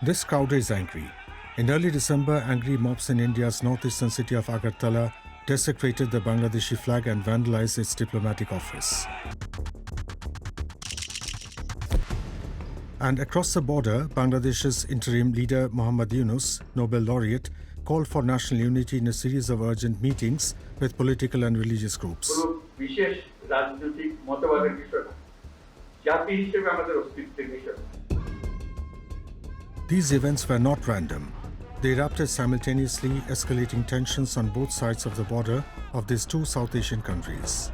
This crowd is angry. In early December, angry mobs in India's northeastern city of Agartala desecrated the Bangladeshi flag and vandalized its diplomatic office. And across the border, Bangladesh's interim leader Muhammad Yunus, Nobel laureate, called for national unity in a series of urgent meetings with political and religious groups. These events were not random. They erupted simultaneously, escalating tensions on both sides of the border of these two South Asian countries.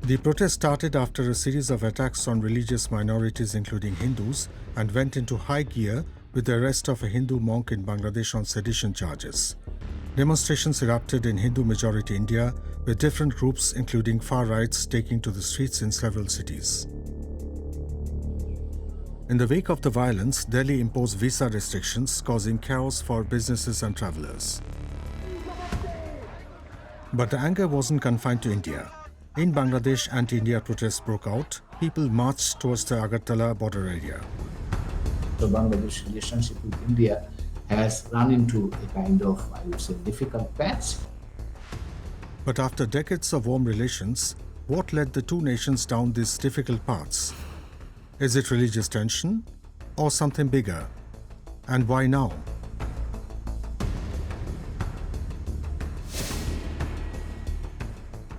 The protest started after a series of attacks on religious minorities including Hindus and went into high gear with the arrest of a Hindu monk in Bangladesh on sedition charges. Demonstrations erupted in Hindu-majority India with different groups including far-rights taking to the streets in several cities. In the wake of the violence, Delhi imposed visa restrictions causing chaos for businesses and travellers. But the anger wasn't confined to India. In Bangladesh, anti-India protests broke out. People marched towards the Agartala border area. The Bangladesh relationship with India has run into a kind of, I would say, difficult patch. But after decades of warm relations, what led the two nations down these difficult paths? Is it religious tension or something bigger? And why now?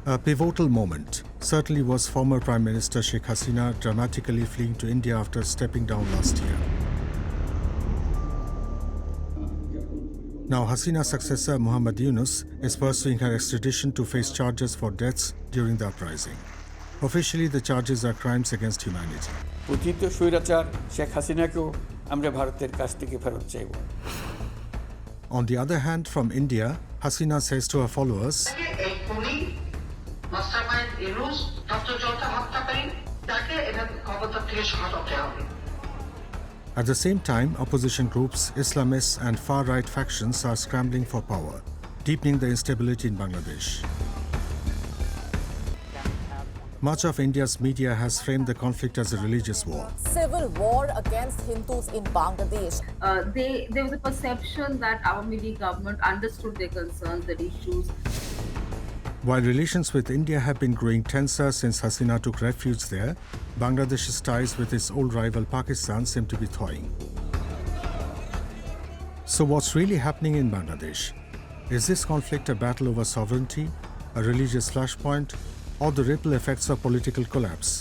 A pivotal moment certainly was former Prime Minister Sheikh Hasina dramatically fleeing to India after stepping down last year. Now Hasina's successor Muhammad Yunus is pursuing her extradition to face charges for deaths during the uprising. Officially, the charges are crimes against humanity. পতিত স্বৈরাচার শেখ হাসিনাকেও আমরা ভারতের কাছ থেকে ফেরত চাইব। On the other hand, from India, Hasina says to her followers, at the same time, opposition groups, Islamists and far-right factions are scrambling for power, deepening the instability in Bangladesh. Much of India's media has framed the conflict as a religious war. Civil war against Hindus in Bangladesh. There was a perception that our Modi government understood their concerns, their issues. While relations with India have been growing tenser since Hasina took refuge there, Bangladesh's ties with its old rival Pakistan seem to be thawing. So what's really happening in Bangladesh? Is this conflict a battle over sovereignty, a religious flashpoint, or the ripple effects of political collapse?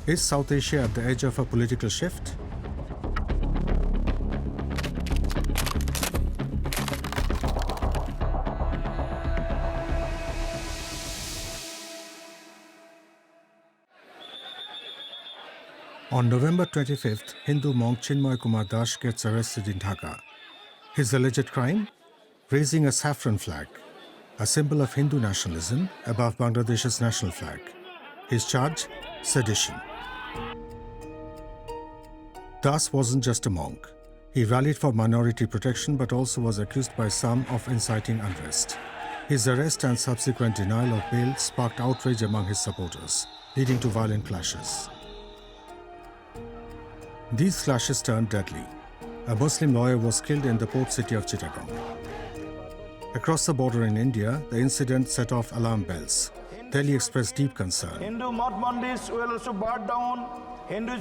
Is South Asia at the edge of a political shift? On November 25th, Hindu monk Chinmoy Kumar Das gets arrested in Dhaka. His alleged crime? Raising a saffron flag, a symbol of Hindu nationalism, above Bangladesh's national flag. His charge? Sedition. Das wasn't just a monk. He rallied for minority protection but also was accused by some of inciting unrest. His arrest and subsequent denial of bail sparked outrage among his supporters, leading to violent clashes. These clashes turned deadly. A Muslim lawyer was killed in the port city of Chittagong. Across the border in India, the incident set off alarm bells. Delhi expressed deep concern. Hindu mat mandis were also burned down. Hindu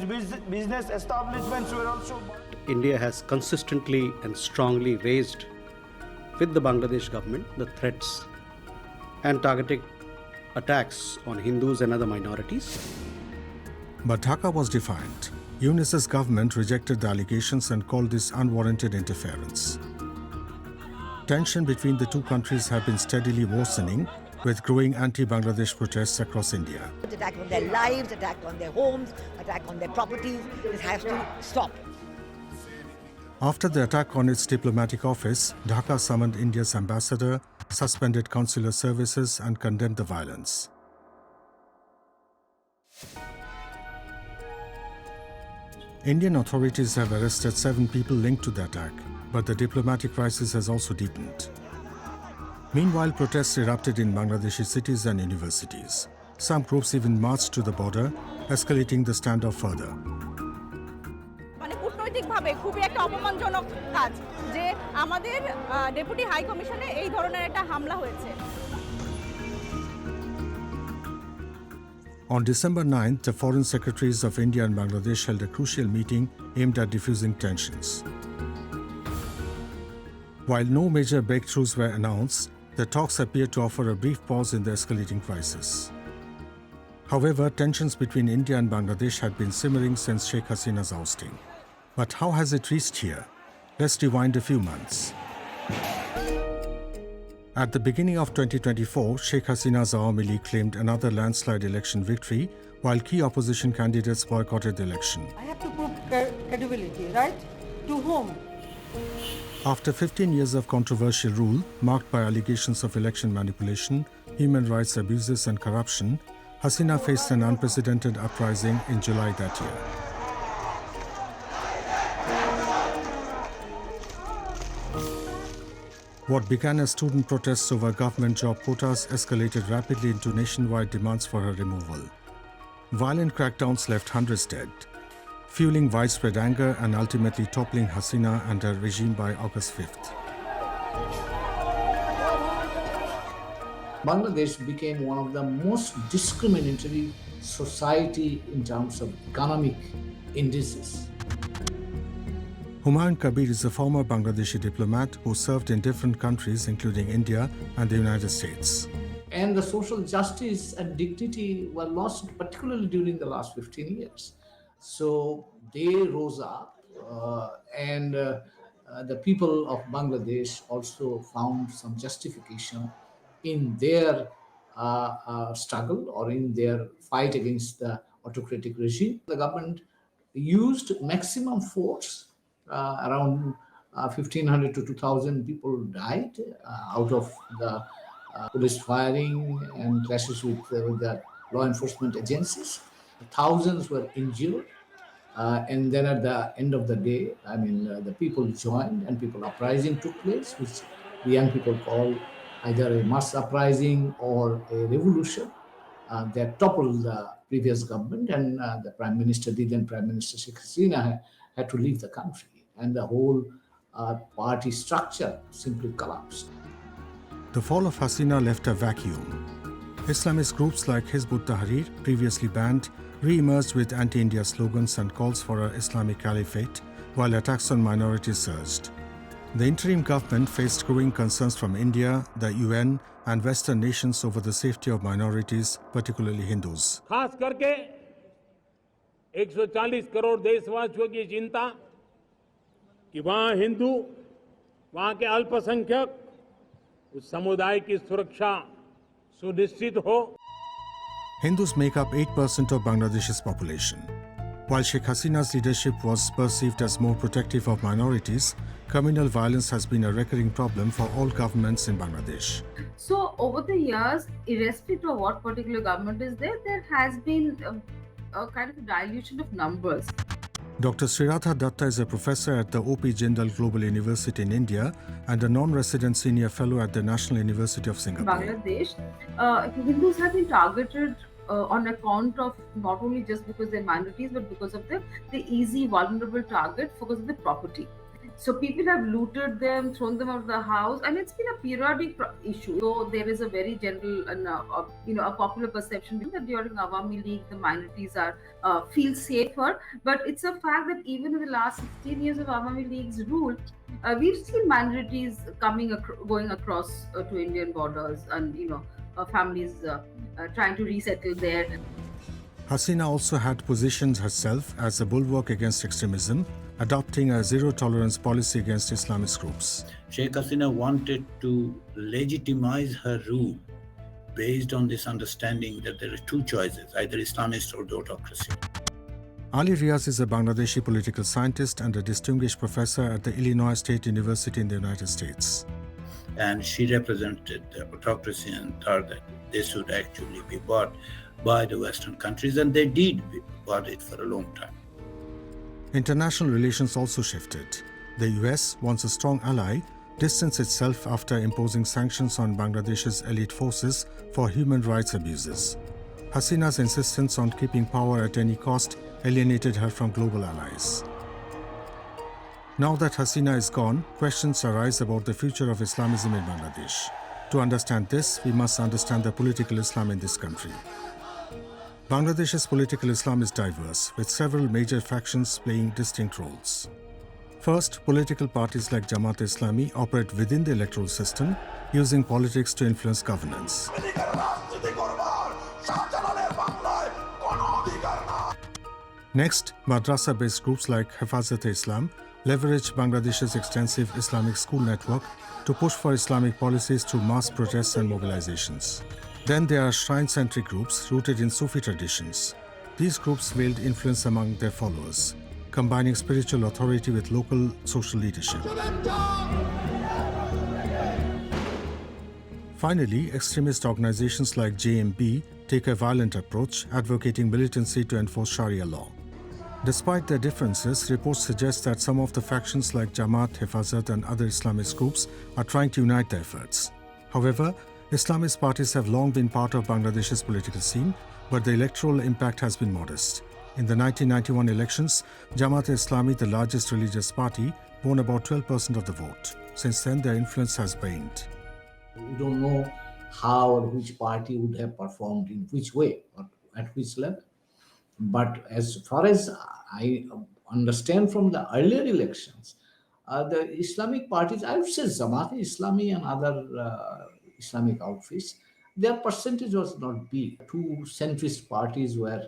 business establishments were also burned. India has consistently and strongly raised with the Bangladesh government the threats and targeted attacks on Hindus and other minorities. But Dhaka was defiant. Yunus's government rejected the allegations and called this unwarranted interference. Tension between the two countries have been steadily worsening, with growing anti-Bangladesh protests across India. Attack on their lives, attack on their homes, attack on their properties. This has to stop. After the attack on its diplomatic office, Dhaka summoned India's ambassador, suspended consular services and condemned the violence. Indian authorities have arrested 7 people linked to the attack, but the diplomatic crisis has also deepened. Meanwhile, protests erupted in Bangladeshi cities and universities. Some groups even marched to the border, escalating the standoff further. মানে কূটনৈতিকভাবে খুবই একটা অপমানজনক কাজ যে আমাদের deputy high কমিশনে এই ধরনের একটা হামলা হয়েছে। On December 9th, the foreign secretaries of India and Bangladesh held a crucial meeting aimed at diffusing tensions. While no major breakthroughs were announced, the talks appeared to offer a brief pause in the escalating crisis. However, tensions between India and Bangladesh had been simmering since Sheikh Hasina's ousting. But how has it reached here? Let's rewind a few months. At the beginning of 2024, Sheikh Hasina's Awami League claimed another landslide election victory, while key opposition candidates boycotted the election. I have to prove credibility, right? To whom? After 15 years of controversial rule, marked by allegations of election manipulation, human rights abuses and corruption, Hasina faced an unprecedented uprising in July that year. What began as student protests over government job quotas escalated rapidly into nationwide demands for her removal. Violent crackdowns left hundreds dead, fueling widespread anger and ultimately toppling Hasina and her regime by August 5th. Bangladesh became one of the most discriminatory society in terms of economic indices. Humayun Kabir is a former Bangladeshi diplomat who served in different countries including India and the United States. And the social justice and dignity were lost, particularly during the last 15 years. So they rose up and the people of Bangladesh also found some justification in their struggle or in their fight against the autocratic regime. The government used maximum force. Around 1,500 to 2,000 people died out of the police firing and clashes with the law enforcement agencies. Thousands were injured. And then at the end of the day, the people joined and people uprising took place, which the young people call either a mass uprising or a revolution that toppled the previous government, and the Prime Minister, the then Prime Minister Sheikh Hasina, had to leave the country, and the whole party structure simply collapsed. The fall of Hasina left a vacuum. Islamist groups like Hizb ut-Tahrir, previously banned, re-emerged with anti-India slogans and calls for an Islamic caliphate, while attacks on minorities surged. The interim government faced growing concerns from India, the UN, and Western nations over the safety of minorities, particularly Hindus. खास करके 140 करोड़ देशवासियों की चिंता कि वहां हिंदू, वहां के अल्पसंख्यक, उस समुदाय की सुरक्षा सुनिश्चित हो. Hindus make up 8% of Bangladesh's population. While Sheikh Hasina's leadership was perceived as more protective of minorities, communal violence has been a recurring problem for all governments in Bangladesh. So over the years, irrespective of what particular government is there, there has been a kind of a dilution of numbers. Dr. Sriratha Datta is a professor at the O.P. Jindal Global University in India and a non-resident senior fellow at the National University of Singapore. Bangladesh, Hindus have been targeted on account of not only just because they're minorities, but because of the easy, vulnerable target because of the property. So people have looted them, thrown them out of the house, and it's been a periodic issue. So there is a very general and a popular perception that during Awami League the minorities are feel safer. But it's a fact that even in the last 16 years of Awami League's rule, we've seen minorities going across to Indian borders, and families trying to resettle there. Hasina also had positioned herself as a bulwark against extremism, adopting a zero-tolerance policy against Islamist groups. Sheikh Hasina wanted to legitimize her rule based on this understanding that there are two choices, either Islamist or the autocracy. Ali Riaz is a Bangladeshi political scientist and a distinguished professor at the Illinois State University in the United States. And she represented the autocracy and thought that this would actually be bought by the Western countries, and they did bought it for a long time. International relations also shifted. The US, once a strong ally, distanced itself after imposing sanctions on Bangladesh's elite forces for human rights abuses. Hasina's insistence on keeping power at any cost alienated her from global allies. Now that Hasina is gone, questions arise about the future of Islamism in Bangladesh. To understand this, we must understand the political Islam in this country. Bangladesh's political Islam is diverse, with several major factions playing distinct roles. First, political parties like Jamaat-e-Islami operate within the electoral system, using politics to influence governance. Next, madrasa-based groups like Hifazat-e-Islam leverage Bangladesh's extensive Islamic school network to push for Islamic policies through mass protests and mobilizations. Then there are shrine-centric groups rooted in Sufi traditions. These groups wield influence among their followers, combining spiritual authority with local social leadership. Finally, extremist organizations like JMB take a violent approach, advocating militancy to enforce Sharia law. Despite their differences, reports suggest that some of the factions like Jamaat, Hifazat and other Islamist groups are trying to unite their efforts. However, Islamist parties have long been part of Bangladesh's political scene, but the electoral impact has been modest. In the 1991 elections, Jamaat-e-Islami, the largest religious party, won about 12% of the vote. Since then, their influence has waned. We don't know how or which party would have performed in which way or at which level. But as far as I understand from the earlier elections, the Islamic parties, I would say Jamaat-e-Islami and other Islamic outfits, their percentage was not big. Two centrist parties were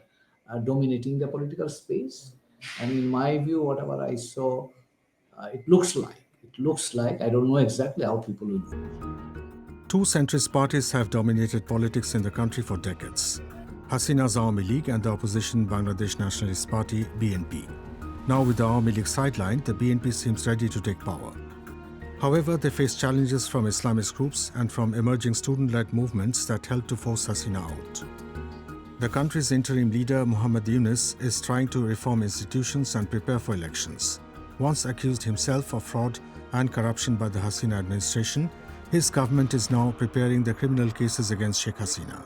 dominating the political space. And in my view, whatever I saw, it looks like, I don't know exactly how people will vote. Two centrist parties have dominated politics in the country for decades. Hasina's Awami League and the opposition Bangladesh Nationalist Party, BNP. Now with the Awami League sidelined, the BNP seems ready to take power. However, they face challenges from Islamist groups and from emerging student-led movements that help to force Hasina out. The country's interim leader, Muhammad Yunus, is trying to reform institutions and prepare for elections. Once accused himself of fraud and corruption by the Hasina administration, his government is now preparing the criminal cases against Sheikh Hasina.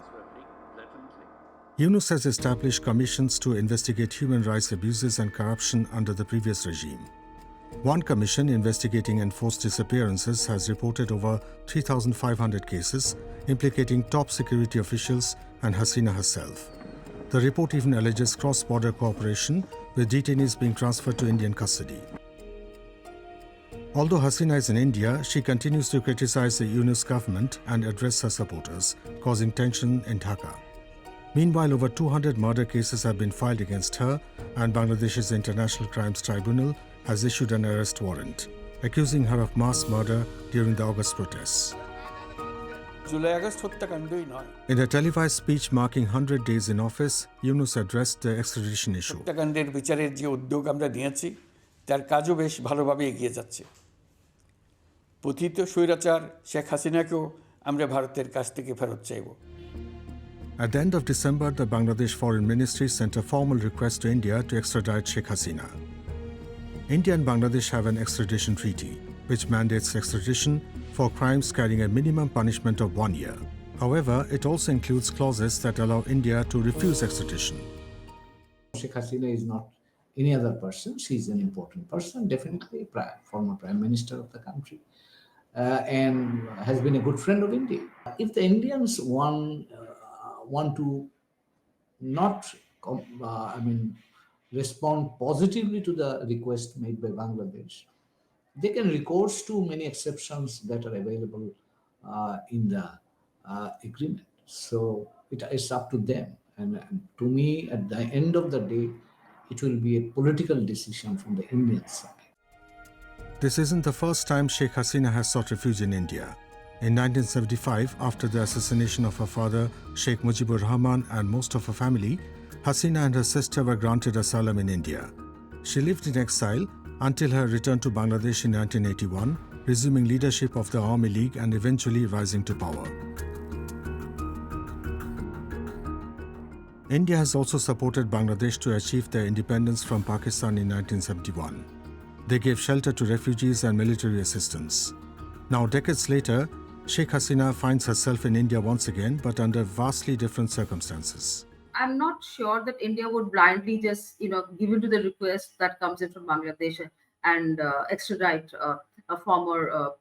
Yunus has established commissions to investigate human rights abuses and corruption under the previous regime. One commission investigating enforced disappearances has reported over 3,500 cases implicating top security officials and Hasina herself. The report even alleges cross-border cooperation, with detainees being transferred to Indian custody. Although Hasina is in India, she continues to criticize the Yunus government and address her supporters, causing tension in Dhaka. Meanwhile, over 200 murder cases have been filed against her, and Bangladesh's International Crimes Tribunal has issued an arrest warrant, accusing her of mass murder during the August protests. In a televised speech marking 100 days in office, Yunus addressed the extradition issue. At the end of December, the Bangladesh Foreign Ministry sent a formal request to India to extradite Sheikh Hasina. India and Bangladesh have an extradition treaty, which mandates extradition for crimes carrying a minimum punishment of 1 year. However, it also includes clauses that allow India to refuse extradition. Sheikh Hasina is not any other person. She is an important person, definitely, former Prime Minister of the country, and has been a good friend of India. If the Indians want to not, respond positively to the request made by Bangladesh, they can recourse to many exceptions that are available in the agreement. So it's up to them. And to me, at the end of the day, it will be a political decision from the Indian side. This isn't the first time Sheikh Hasina has sought refuge in India. In 1975, after the assassination of her father, Sheikh Mujibur Rahman, and most of her family, Hasina and her sister were granted asylum in India. She lived in exile until her return to Bangladesh in 1981, resuming leadership of the Awami League and eventually rising to power. India has also supported Bangladesh to achieve their independence from Pakistan in 1971. They gave shelter to refugees and military assistance. Now, decades later, Sheikh Hasina finds herself in India once again, but under vastly different circumstances. I'm not sure that India would blindly just, give in to the request that comes in from Bangladesh and extradite a former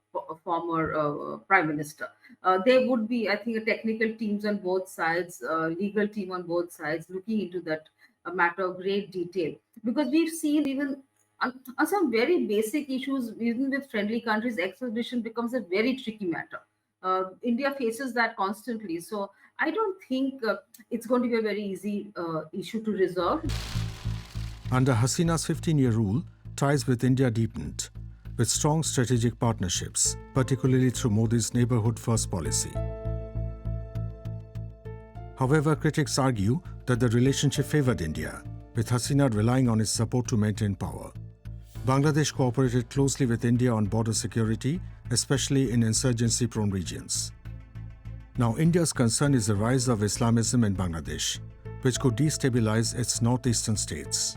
prime minister. There would be, I think, a technical teams on both sides, legal team on both sides, looking into that matter of great detail, because we've seen even on some very basic issues, even with friendly countries, extradition becomes a very tricky matter. India faces that constantly. So I don't think it's going to be a very easy issue to resolve. Under Hasina's 15-year rule, ties with India deepened, with strong strategic partnerships, particularly through Modi's Neighbourhood First policy. However, critics argue that the relationship favoured India, with Hasina relying on its support to maintain power. Bangladesh cooperated closely with India on border security, especially in insurgency-prone regions. Now, India's concern is the rise of Islamism in Bangladesh, which could destabilize its northeastern states.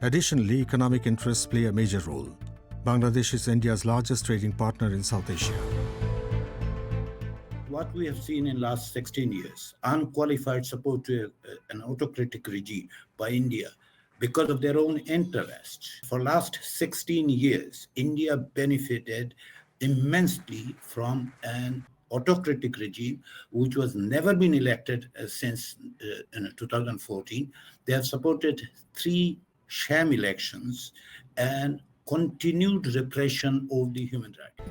Additionally, economic interests play a major role. Bangladesh is India's largest trading partner in South Asia. What we have seen in the last 16 years, unqualified support to an autocratic regime by India because of their own interests. For the last 16 years, India benefited immensely from an autocratic regime which was never been elected since 2014. They have supported 3 sham elections and continued repression of the human rights.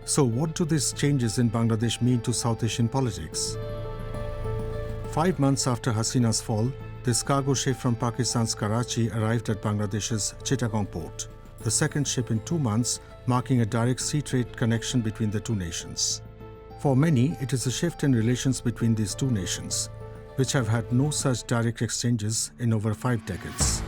So what do these changes in Bangladesh mean to South Asian politics? 5 months after Hasina's fall, this cargo ship from Pakistan's Karachi arrived at Bangladesh's Chittagong port, the second ship in 2 months, marking a direct sea trade connection between the two nations. For many, it is a shift in relations between these two nations, which have had no such direct exchanges in over 5 decades.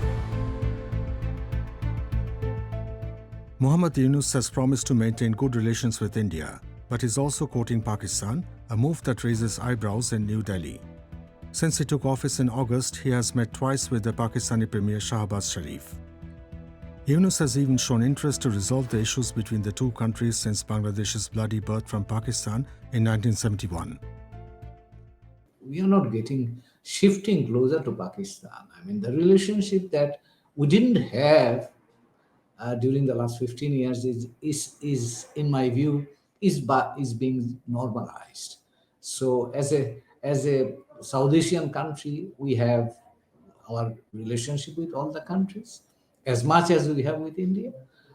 Muhammad Yunus has promised to maintain good relations with India, but is also courting Pakistan, a move that raises eyebrows in New Delhi. Since he took office in August, he has met twice with the Pakistani Premier Shahbaz Sharif. Yunus has even shown interest to resolve the issues between the two countries since Bangladesh's bloody birth from Pakistan in 1971. We are not shifting closer to Pakistan. I mean, the relationship that we didn't have during the last 15 years is in my view, is being normalized. So as a South Asian country, we have our relationship with all the countries as much as we have with India.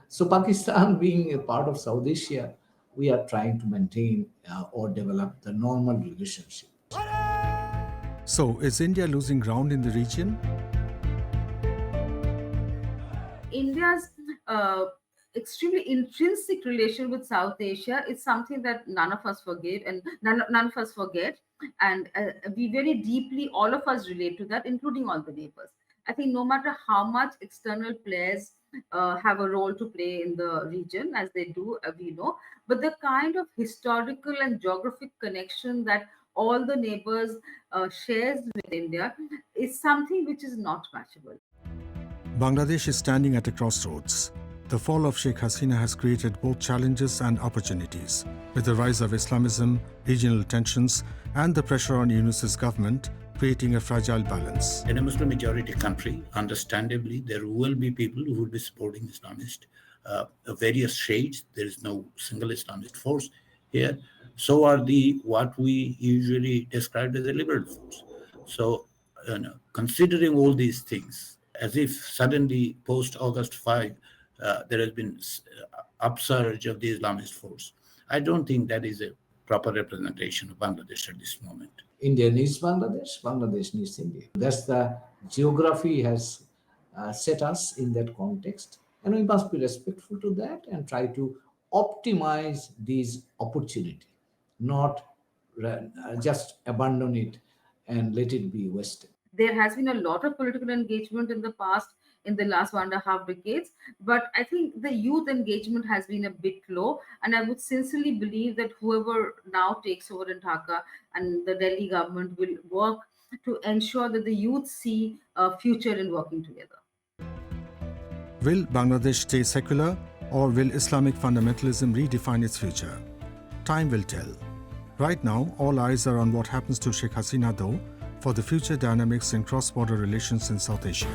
So Pakistan being a part of South Asia, we are trying to maintain or develop the normal relationship. So is India losing ground in the region? India's extremely intrinsic relation with South Asia is something that none of us forgive and none of us forget. And we very deeply, all of us relate to that, including all the neighbors. I think no matter how much external players have a role to play in the region, as they do, we know, but the kind of historical and geographic connection that all the neighbors shares with India is something which is not matchable. Bangladesh is standing at a crossroads. The fall of Sheikh Hasina has created both challenges and opportunities, with the rise of Islamism, regional tensions, and the pressure on Yunus's government, creating a fragile balance. In a Muslim majority country, understandably, there will be people who will be supporting Islamists of various shades. There is no single Islamist force here. So are what we usually describe as a liberal force. So, considering all these things, as if suddenly post-August 5, there has been upsurge of the Islamist force. I don't think that is a proper representation of Bangladesh at this moment. India needs Bangladesh, Bangladesh needs India. That's the geography has set us in that context. And we must be respectful to that and try to optimize these opportunities, not just abandon it and let it be wasted. There has been a lot of political engagement in the past, in the last 1.5 decades, but I think the youth engagement has been a bit low, and I would sincerely believe that whoever now takes over in Dhaka and the Delhi government will work to ensure that the youth see a future in working together. Will Bangladesh stay secular, or will Islamic fundamentalism redefine its future? Time will tell. Right now, all eyes are on what happens to Sheikh Hasina, though, for the future dynamics in cross-border relations in South Asia.